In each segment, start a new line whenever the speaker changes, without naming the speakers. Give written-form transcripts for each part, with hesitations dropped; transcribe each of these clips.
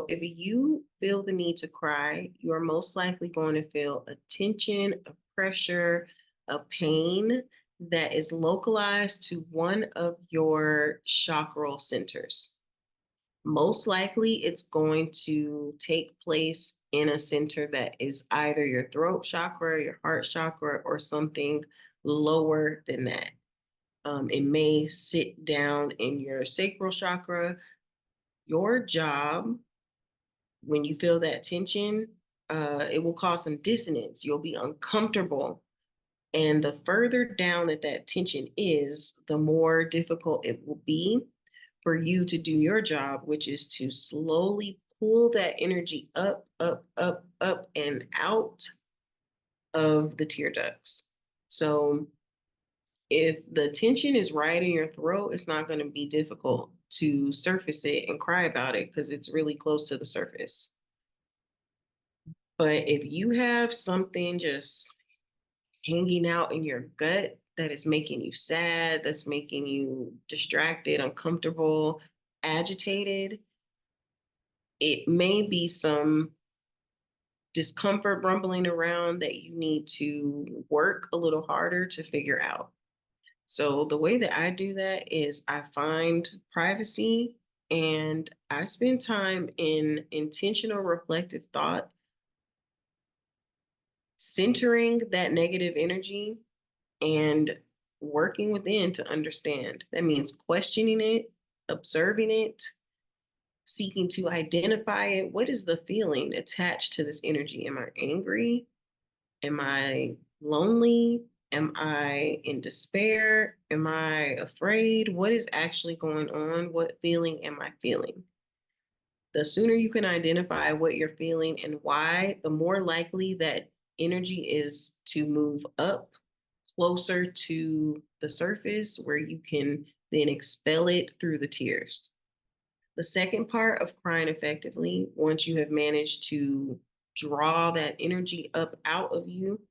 if you feel the need to cry, you are most likely going to feel a tension, a pressure, a pain that is localized to one of your chakral centers. Most likely, it's going to take place in a center that is either your throat chakra, your heart chakra, or something lower than that. It may sit down in your sacral chakra. Your job, when you feel that tension, it will cause some dissonance. You'll be uncomfortable. And the further down that tension is, the more difficult it will be for you to do your job, which is to slowly pull that energy up, up, up, up, and out of the tear ducts. So if the tension is right in your throat, it's not going to be difficult to surface it and cry about it because it's really close to the surface. But if you have something just hanging out in your gut that is making you sad, that's making you distracted, uncomfortable, agitated, it may be some discomfort rumbling around that you need to work a little harder to figure out. So the way that I do that is I find privacy and I spend time in intentional reflective thought, centering that negative energy and working within to understand. That means questioning it, observing it, seeking to identify it. What is the feeling attached to this energy? Am I angry? Am I lonely? Am I in despair? Am I afraid? What is actually going on? What feeling am I feeling? The sooner you can identify what you're feeling and why, the more likely that energy is to move up closer to the surface where you can then expel it through the tears. The second part of crying effectively, once you have managed to draw that energy up out of you,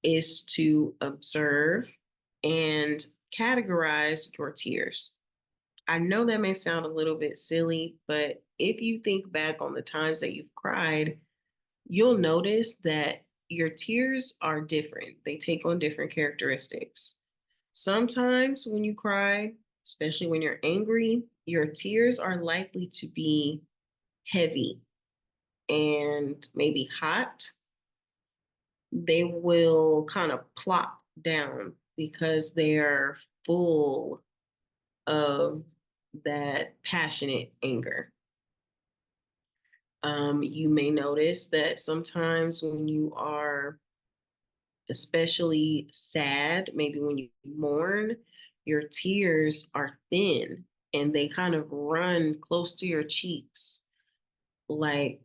is to observe and categorize your tears. I know that may sound a little bit silly, but if you think back on the times that you've cried, you'll notice that your tears are different. They take on different characteristics. Sometimes when you cry, especially when you're angry, your tears are likely to be heavy and maybe hot. They will kind of plop down because they are full of that passionate anger. You may notice that sometimes when you are especially sad, maybe when you mourn, your tears are thin and they kind of run close to your cheeks like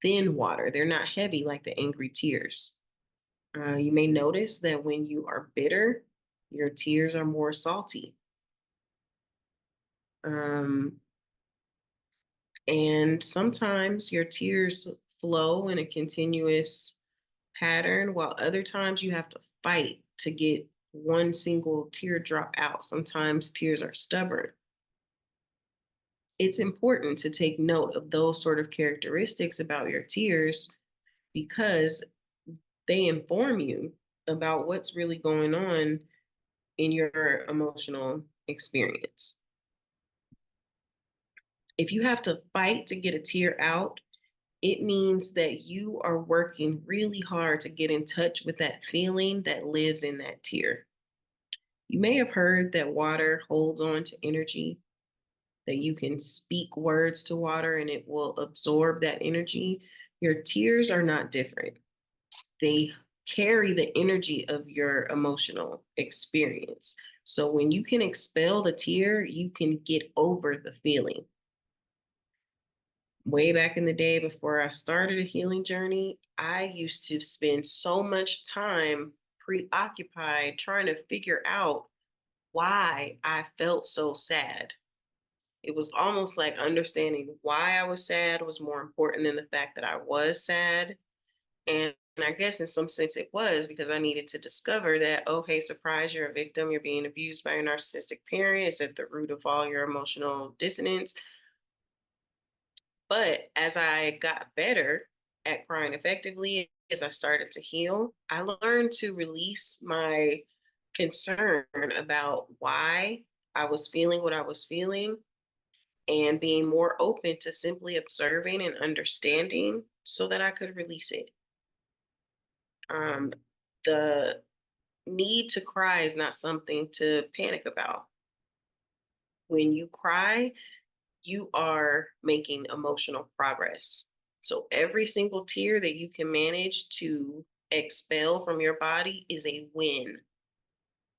thin water. They're not heavy like the angry tears. You may notice that when you are bitter, your tears are more salty. Um, and sometimes your tears flow in a continuous pattern, while other times you have to fight to get one single teardrop out. Sometimes tears are stubborn. It's important to take note of those sort of characteristics about your tears because they inform you about what's really going on in your emotional experience. If you have to fight to get a tear out, it means that you are working really hard to get in touch with that feeling that lives in that tear. You may have heard that water holds on to energy, that you can speak words to water and it will absorb that energy. Your tears are not different. They carry the energy of your emotional experience. So when you can expel the tear, you can get over the feeling. Way back in the day before I started a healing journey, I used to spend so much time preoccupied trying to figure out why I felt so sad. It was almost like understanding why I was sad was more important than the fact that I was sad. And I guess in some sense it was because I needed to discover that, oh, hey, surprise, you're a victim. You're being abused by your narcissistic parent. It's at the root of all your emotional dissonance. But as I got better at crying effectively, as I started to heal, I learned to release my concern about why I was feeling what I was feeling and being more open to simply observing and understanding so that I could release it. Um, the need to cry is not something to panic about. When you cry, you are making emotional progress. So every single tear that you can manage to expel from your body is a win.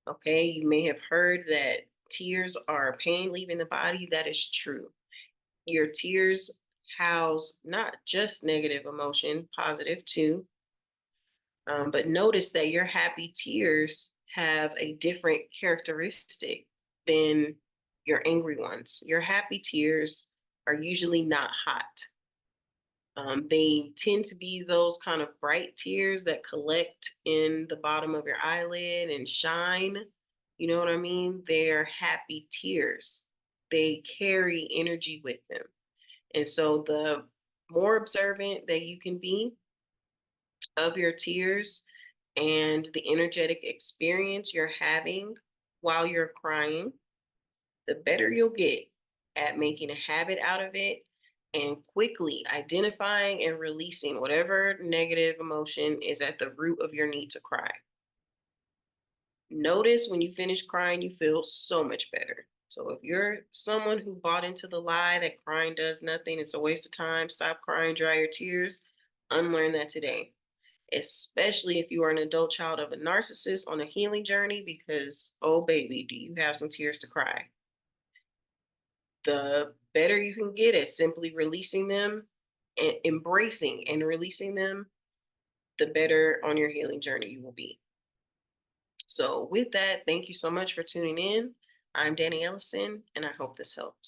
Okay. You may have heard that tears are pain leaving the body. That is true. Your tears house not just negative emotion, positive too. But notice that your happy tears have a different characteristic than your angry ones. Your happy tears are usually not hot. They tend to be those kind of bright tears that collect in the bottom of your eyelid and shine. You know what I mean? They're happy tears. They carry energy with them. And so the more observant that you can be of your tears and the energetic experience you're having while you're crying, the better you'll get at making a habit out of it and quickly identifying and releasing whatever negative emotion is at the root of your need to cry. Notice when you finish crying, you feel so much better. So if you're someone who bought into the lie that crying does nothing, it's a waste of time, stop crying, dry your tears, unlearn that today. Especially if you are an adult child of a narcissist on a healing journey, because, oh baby, do you have some tears to cry. The better you can get at simply releasing them and embracing and releasing them, the better on your healing journey you will be. So, with that, thank you so much for tuning in. I'm Dani Ellison, and I hope this helps.